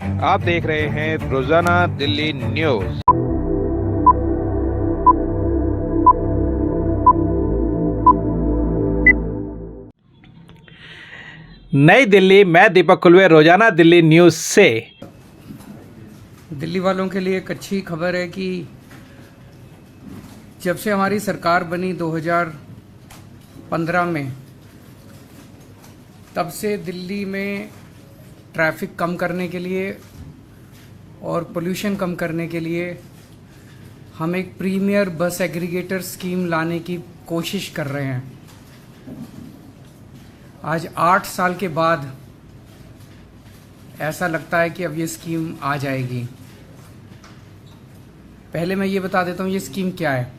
आप देख रहे हैं रोजाना दिल्ली न्यूज। नई दिल्ली, मैं दीपक खुलवे, रोजाना दिल्ली न्यूज से। दिल्ली वालों के लिए एक अच्छी खबर है कि जब से हमारी सरकार बनी 2015 में, तब से दिल्ली में ट्रैफिक कम करने के लिए और पोल्यूशन कम करने के लिए हम एक प्रीमियर बस एग्रीगेटर स्कीम लाने की कोशिश कर रहे हैं। आज 8 साल के बाद ऐसा लगता है कि अब ये स्कीम आ जाएगी। पहले मैं ये बता देता हूँ ये स्कीम क्या है।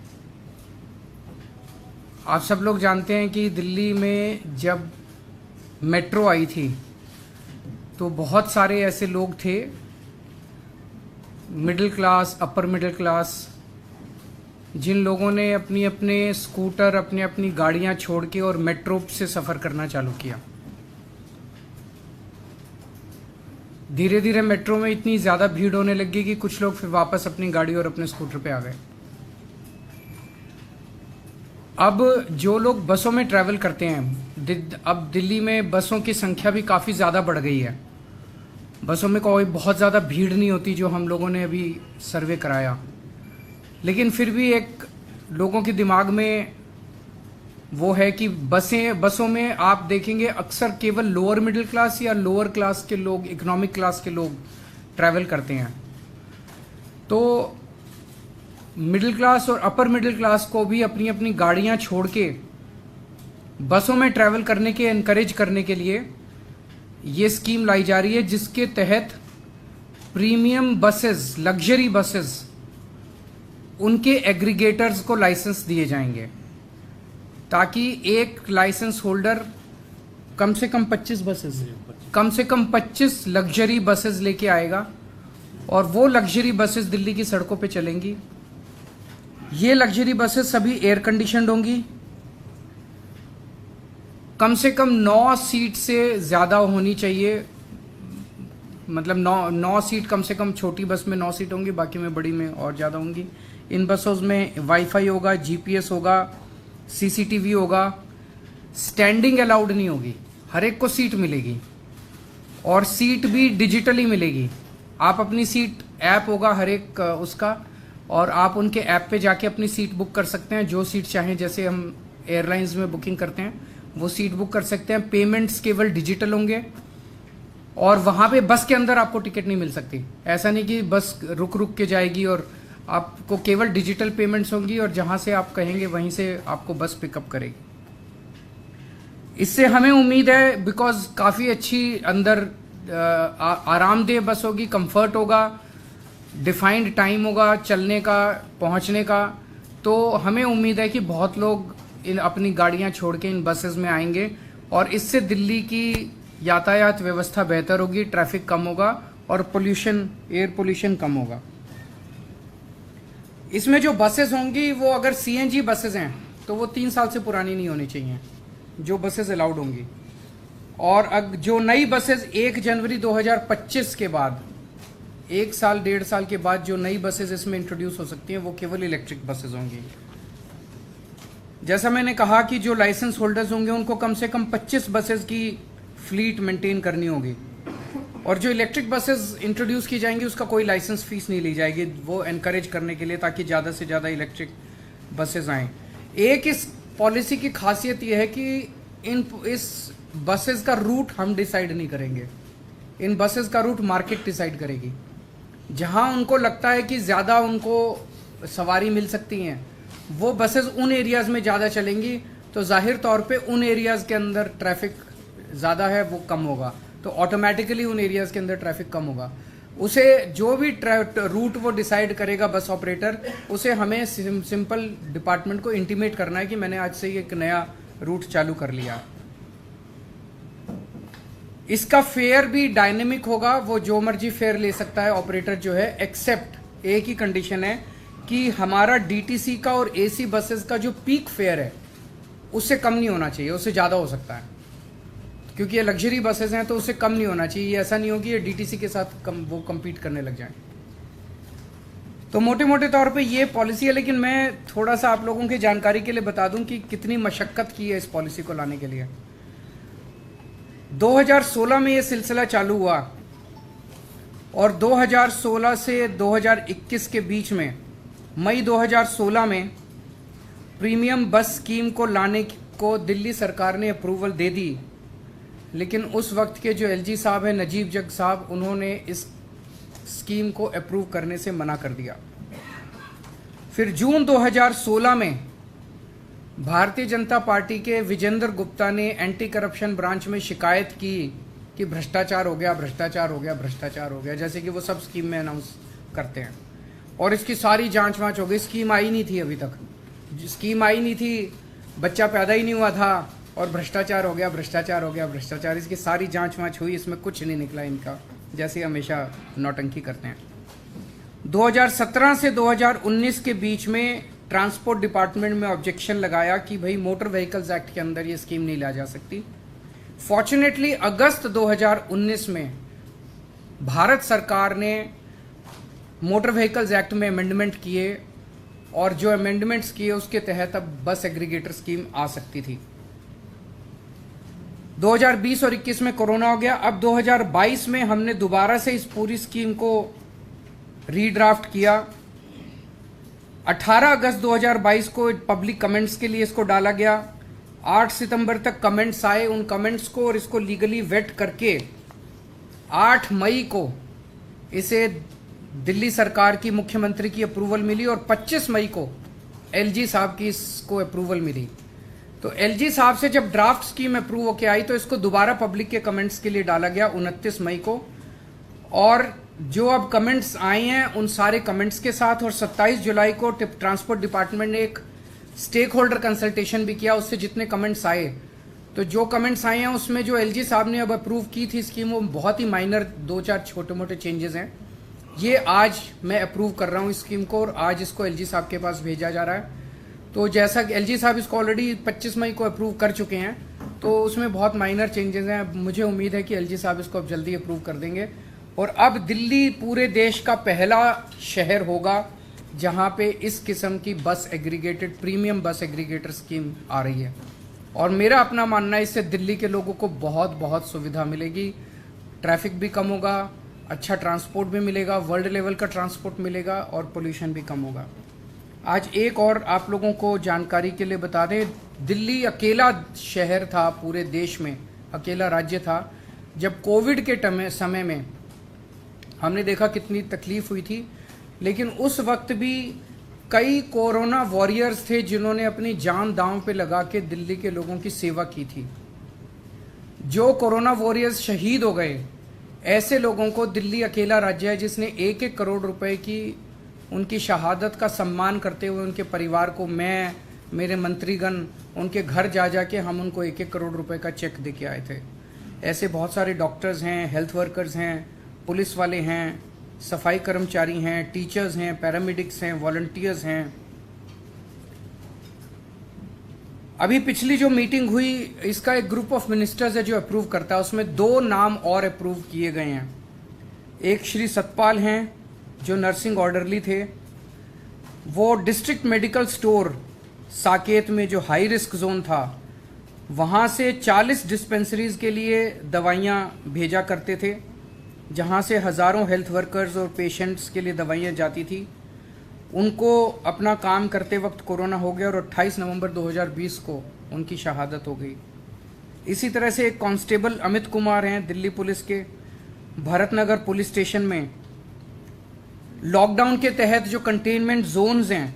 आप सब लोग जानते हैं कि दिल्ली में जब मेट्रो आई थी तो बहुत सारे ऐसे लोग थे, middle class, upper middle class, जिन लोगों ने अपनी अपने स्कूटर, अपनी अपनी गाड़ियां छोड़ के और मेट्रो से सफ़र करना चालू किया। धीरे धीरे मेट्रो में इतनी ज़्यादा भीड़ होने लगी कि कुछ लोग फिर वापस अपनी गाड़ी और अपने स्कूटर पे आ गए। अब जो लोग बसों में ट्रैवल करते हैं, अब दिल्ली में बसों की संख्या भी काफ़ी ज़्यादा बढ़ गई है। बसों में कोई बहुत ज़्यादा भीड़ नहीं होती जो हम लोगों ने अभी सर्वे कराया, लेकिन फिर भी एक लोगों के दिमाग में वो है कि बसों में आप देखेंगे अक्सर केवल लोअर मिडिल क्लास या लोअर क्लास के लोग, इकोनॉमिक क्लास के लोग ट्रैवल करते हैं। तो मिडिल क्लास और अपर मिडिल क्लास को भी अपनी अपनी गाड़ियां छोड़ के बसों में ट्रैवल करने के एनकरेज करने के लिए ये स्कीम लाई जा रही है, जिसके तहत प्रीमियम बसेस, लग्जरी बसेस, उनके एग्रीगेटर्स को लाइसेंस दिए जाएंगे, ताकि एक लाइसेंस होल्डर कम से कम 25 लग्जरी बसेस लेके आएगा और वो लग्जरी बसेस दिल्ली की सड़कों पे चलेंगी। ये लग्जरी बसेस सभी एयर कंडीशनड होंगी, कम से कम 9 सीट से ज़्यादा होनी चाहिए, मतलब 9 सीट कम से कम। छोटी बस में 9 सीट होंगी, बाकी में बड़ी में और ज़्यादा होंगी। इन बसों में वाईफाई होगा, जीपीएस होगा, सीसीटीवी होगा। स्टैंडिंग अलाउड नहीं होगी, हर एक को सीट मिलेगी और सीट भी डिजिटली मिलेगी। आप अपनी सीट, ऐप होगा हर एक उसका, और आप उनके ऐप पे जाके अपनी सीट बुक कर सकते हैं। जो सीट चाहें, जैसे हम एयरलाइंस में बुकिंग करते हैं वो सीट बुक कर सकते हैं। पेमेंट्स केवल डिजिटल होंगे और वहाँ पे बस के अंदर आपको टिकट नहीं मिल सकती। ऐसा नहीं कि बस रुक रुक के जाएगी, और आपको केवल डिजिटल पेमेंट्स होंगी और जहाँ से आप कहेंगे वहीं से आपको बस पिकअप करेगी। इससे हमें उम्मीद है, बिकॉज काफ़ी अच्छी अंदर आरामदेह बस होगी, कंफर्ट होगा, डिफाइंड टाइम होगा चलने का, पहुँचने का। तो हमें उम्मीद है कि बहुत लोग अपनी गाड़ियां छोड़ के इन बसेस में आएंगे और इससे दिल्ली की यातायात व्यवस्था बेहतर होगी, ट्रैफिक कम होगा और पोल्यूशन, एयर पोल्यूशन कम होगा। इसमें जो बसेस होंगी वो अगर सीएनजी बसेस हैं तो वो 3 साल से पुरानी नहीं होनी चाहिए, जो बसेस अलाउड होंगी। और जो नई बसेस 1 जनवरी 2025 के बाद, 1 साल 1.5 साल के बाद जो नई बसेस इसमें इंट्रोड्यूस हो सकती हैं वो केवल इलेक्ट्रिक बसेस होंगी। जैसा मैंने कहा कि जो लाइसेंस होल्डर्स होंगे उनको कम से कम 25 बसेस की फ्लीट मेंटेन करनी होगी, और जो इलेक्ट्रिक बसेस इंट्रोड्यूस की जाएंगी उसका कोई लाइसेंस फीस नहीं ली जाएगी, वो एनकरेज करने के लिए, ताकि ज़्यादा से ज़्यादा इलेक्ट्रिक बसेस आएँ। एक इस पॉलिसी की खासियत यह है कि इस बसेस का रूट हम डिसाइड नहीं करेंगे, इन बसेस का रूट मार्केट डिसाइड करेगी। जहां उनको लगता है कि ज़्यादा उनको सवारी मिल सकती हैं, वो बसेस उन एरियाज़ में ज़्यादा चलेंगी, तो जाहिर तौर पे उन एरियाज़ के अंदर ट्रैफिक ज़्यादा है वो कम होगा, तो ऑटोमेटिकली उन एरियाज़ के अंदर ट्रैफिक कम होगा। उसे जो भी रूट वो डिसाइड करेगा बस ऑपरेटर, उसे हमें सिंपल डिपार्टमेंट को इंटीमेट करना है कि मैंने आज से एक नया रूट चालू कर लिया। इसका फेयर भी डायनेमिक होगा, वो जो मर्जी फेयर ले सकता है ऑपरेटर जो है, एक्सेप्ट एक ही कंडीशन है कि हमारा डीटीसी का और एसी बसेस का जो पीक फेयर है उससे कम नहीं होना चाहिए, उससे ज़्यादा हो सकता है। क्योंकि ये लग्जरी बसेस हैं तो उससे कम नहीं होना चाहिए। ये ऐसा नहीं हो कि ये डीटीसी के साथ वो कम्पीट करने लग जाएं। तो मोटे मोटे तौर पे ये पॉलिसी है, लेकिन मैं थोड़ा सा आप लोगों की जानकारी के लिए बता दूं कि कितनी मशक्क़त की है इस पॉलिसी को लाने के लिए। 2016 में ये सिलसिला चालू हुआ और 2016 से 2021 के बीच में मई 2016 में प्रीमियम बस स्कीम को लाने को दिल्ली सरकार ने अप्रूवल दे दी, लेकिन उस वक्त के जो एलजी साहब हैं, नजीब जग साहब, उन्होंने इस स्कीम को अप्रूव करने से मना कर दिया। फिर जून 2016 में भारतीय जनता पार्टी के विजेंद्र गुप्ता ने एंटी करप्शन ब्रांच में शिकायत की कि भ्रष्टाचार हो गया, भ्रष्टाचार हो गया, भ्रष्टाचार हो गया, जैसे कि वो सब स्कीम में अनाउंस करते हैं। और इसकी सारी जांच वाँच हो गई। स्कीम आई नहीं थी, अभी तक स्कीम आई नहीं थी, बच्चा पैदा ही नहीं हुआ था और भ्रष्टाचार हो गया, भ्रष्टाचार हो गया, भ्रष्टाचार। इसकी सारी जांच वाँच हुई, इसमें कुछ नहीं निकला इनका, जैसे हमेशा नौटंकी करते हैं। 2017 से 2019 के बीच में ट्रांसपोर्ट डिपार्टमेंट में ऑब्जेक्शन लगाया कि भाई मोटर व्हीकल्स एक्ट के अंदर ये स्कीम नहीं ला जा सकती। फॉर्चुनेटली अगस्त 2019 में भारत सरकार ने मोटर व्हीकल्स एक्ट में अमेंडमेंट किए और जो अमेंडमेंट्स किए उसके तहत अब बस एग्रीगेटर स्कीम आ सकती थी। 2020 और 21 में कोरोना हो गया। अब 2022 में हमने दोबारा से इस पूरी स्कीम को रीड्राफ्ट किया। 18 अगस्त 2022 को पब्लिक कमेंट्स के लिए इसको डाला गया। 8 सितंबर तक कमेंट्स आए। उन कमेंट्स को और इसको लीगली वेट करके 8 मई को इसे दिल्ली सरकार की मुख्यमंत्री की अप्रूवल मिली और 25 मई को एलजी साहब की इसको अप्रूवल मिली। तो एलजी साहब से जब ड्राफ्ट स्कीम अप्रूव होके आई तो इसको दोबारा पब्लिक के कमेंट्स के लिए डाला गया 29 मई को। और जो अब कमेंट्स आए हैं उन सारे कमेंट्स के साथ, और 27 जुलाई को ट्रांसपोर्ट डिपार्टमेंट ने एक स्टेक होल्डर कंसल्टेशन भी किया। उससे जितने कमेंट्स आए, तो जो कमेंट्स आए हैं उसमें जो एलजी साहब ने अब अप्रूव की थी स्कीम, वो बहुत ही माइनर 2-4 छोटे मोटे चेंजेस हैं। ये आज मैं अप्रूव कर रहा हूँ इस स्कीम को और आज इसको एलजी साहब के पास भेजा जा रहा है। तो जैसा कि एलजी साहब इसको ऑलरेडी 25 मई को अप्रूव कर चुके हैं, तो उसमें बहुत माइनर चेंजेस हैं। मुझे उम्मीद है कि एलजी साहब इसको अब जल्दी अप्रूव कर देंगे और अब दिल्ली पूरे देश का पहला शहर होगा जहां पे इस किस्म की बस एग्रीगेटेड प्रीमियम बस एग्रीगेटर स्कीम आ रही है। और मेरा अपना मानना है इससे दिल्ली के लोगों को बहुत बहुत सुविधा मिलेगी, ट्रैफिक भी कम होगा, अच्छा ट्रांसपोर्ट भी मिलेगा, वर्ल्ड लेवल का ट्रांसपोर्ट मिलेगा और पोल्यूशन भी कम होगा। आज एक और आप लोगों को जानकारी के लिए बता दें, दिल्ली अकेला शहर था पूरे देश में, अकेला राज्य था जब कोविड के समय में हमने देखा कितनी तकलीफ हुई थी, लेकिन उस वक्त भी कई कोरोना वॉरियर्स थे जिन्होंने अपनी जान दांव पे लगा के दिल्ली के लोगों की सेवा की थी। जो कोरोना वॉरियर्स शहीद हो गए, ऐसे लोगों को दिल्ली अकेला राज्य है जिसने 1-1 करोड़ रुपए की उनकी शहादत का सम्मान करते हुए उनके परिवार को, मैं, मेरे मंत्रीगण, उनके घर जा जा के हम उनको 1-1 करोड़ रुपए का चेक दे के आए थे। ऐसे बहुत सारे डॉक्टर्स हैं, हेल्थ वर्कर्स हैं, पुलिस वाले हैं, सफाई कर्मचारी हैं, टीचर्स हैं, पैरामेडिक्स हैं, वॉलंटियर्स हैं। अभी पिछली जो मीटिंग हुई, इसका एक ग्रुप ऑफ मिनिस्टर्स है जो अप्रूव करता है, उसमें 2 नाम और अप्रूव किए गए हैं। एक श्री सतपाल हैं जो नर्सिंग ऑर्डरली थे, वो डिस्ट्रिक्ट मेडिकल स्टोर साकेत में जो हाई रिस्क जोन था वहाँ से 40 डिस्पेंसरीज के लिए दवाइयाँ भेजा करते थे, जहाँ से हज़ारों हेल्थ वर्कर्स और पेशेंट्स के लिए दवाइयाँ जाती थी। उनको अपना काम करते वक्त कोरोना हो गया और 28 नवंबर 2020 को उनकी शहादत हो गई। इसी तरह से एक कांस्टेबल अमित कुमार हैं दिल्ली पुलिस के, भरतनगर पुलिस स्टेशन में लॉकडाउन के तहत जो कंटेनमेंट जोन्स हैं,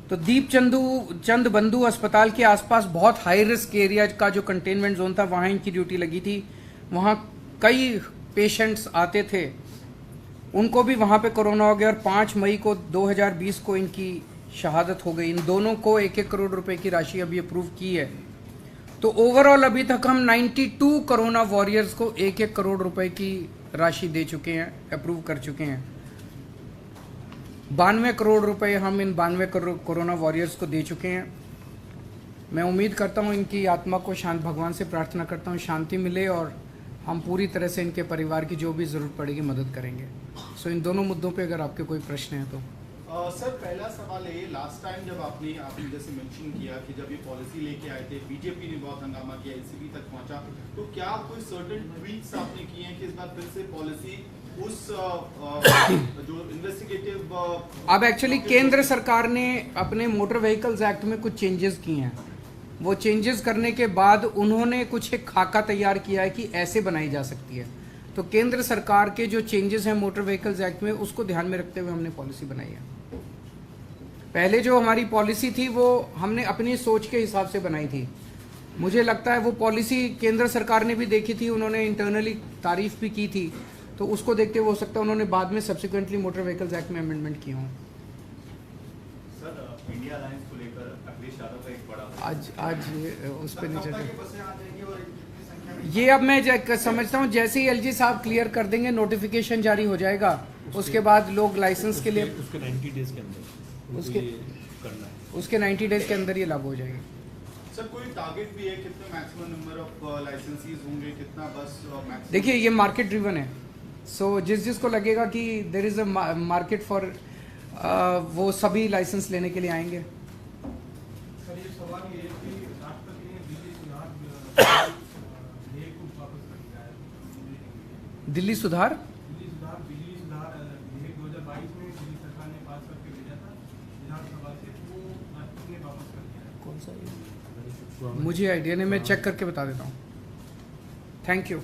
तो दीप चंद बंधु अस्पताल के आसपास बहुत हाई रिस्क एरिया का जो कंटेनमेंट जोन था, वहाँ इनकी ड्यूटी लगी थी। वहाँ कई पेशेंट्स आते थे, उनको भी वहाँ पे कोरोना हो गया और 5 मई को 2020 को इनकी शहादत हो गई। इन दोनों को 1-1 करोड़ रुपए की राशि अभी अप्रूव की है। तो ओवरऑल अभी तक हम 92 कोरोना वॉरियर्स को 1-1 करोड़ रुपए की राशि दे चुके हैं, अप्रूव कर चुके हैं। 92 करोड़ रुपए हम इन 92 कोरोना वॉरियर्स को दे चुके हैं। मैं उम्मीद करता हूँ इनकी आत्मा को शांत, भगवान से प्रार्थना करता हूँ शांति मिले और हम पूरी तरह से इनके परिवार की जो भी ज़रूरत पड़ेगी मदद करेंगे। सो इन दोनों मुद्दों पे अगर आपके कोई प्रश्न है तो। सर पहला सवाल है, लास्ट टाइम जब आपने जैसे मेंशन किया कि जब ये पॉलिसी लेके आए थे बीजेपी ने बहुत हंगामा किया, एसीबी तक पहुंचा, तो क्या कोई सर्टेन ट्वीट्स आपने किए हैं कि इस बार फिर से पॉलिसी उस जो इन्वेस्टिगेटिव अब एक्चुअली केंद्र सरकार ने अपने मोटर व्हीकल्स एक्ट में कुछ चेंजेस किए हैं। वो चेंजेस करने के बाद उन्होंने कुछ एक खाका तैयार किया है कि ऐसे बनाई जा सकती है। तो केंद्र सरकार के जो चेंजेस हैं मोटर व्हीकल्स एक्ट में, उसको ध्यान में रखते हुए हमने पॉलिसी बनाई है। पहले जो हमारी पॉलिसी थी वो हमने अपनी सोच के हिसाब से बनाई थी। मुझे लगता है वो पॉलिसी केंद्र सरकार ने भी देखी थी, उन्होंने इंटरनली तारीफ भी की थी, तो उसको देखते हुए हो सकता है उन्होंने बाद में सब्सिक्वेंटली मोटर व्हीकल्स एक्ट में अमेंडमेंट किए हों। सर इंडिया अलायंस को लेकर अखिलेश यादव का एक बड़ा आज उस पर नहीं चर्चा। ये अब मैं समझता हूँ जैसे ही एलजी साहब क्लियर कर देंगे, नोटिफिकेशन जारी हो जाएगा, उसके बाद लोग लाइसेंस के लिए उसके 90 डेज के अंदर करना है, उसके 90 डेज के अंदर ये लागू हो जाएगी। सर कोई टारगेट भी है, कितने मैक्सिमम नंबर ऑफ लाइसेंसीज होंगे, कितना बस मैक्सिमम? देखिए ये मार्केट ड्रिवन है, सो जिसको लगेगा कि there is a market for वो सभी लाइसेंस लेने के लिए आएंगे। सर ये सवाल ये है कि राष्ट्रपति ने दिल्ली सुधार विधेयक को वापस कर दिया है। दिल्ली सुधार बिजली सुधार विधेयक 2022 में दिल्ली सरकार ने पास करके भेजा था विधानसभा से, वो राष्ट्रपति ने वापस कर दिया है। कौन सा? मुझे आइडिया नहीं, मैं चेक करके बता देता हूँ। Thank you.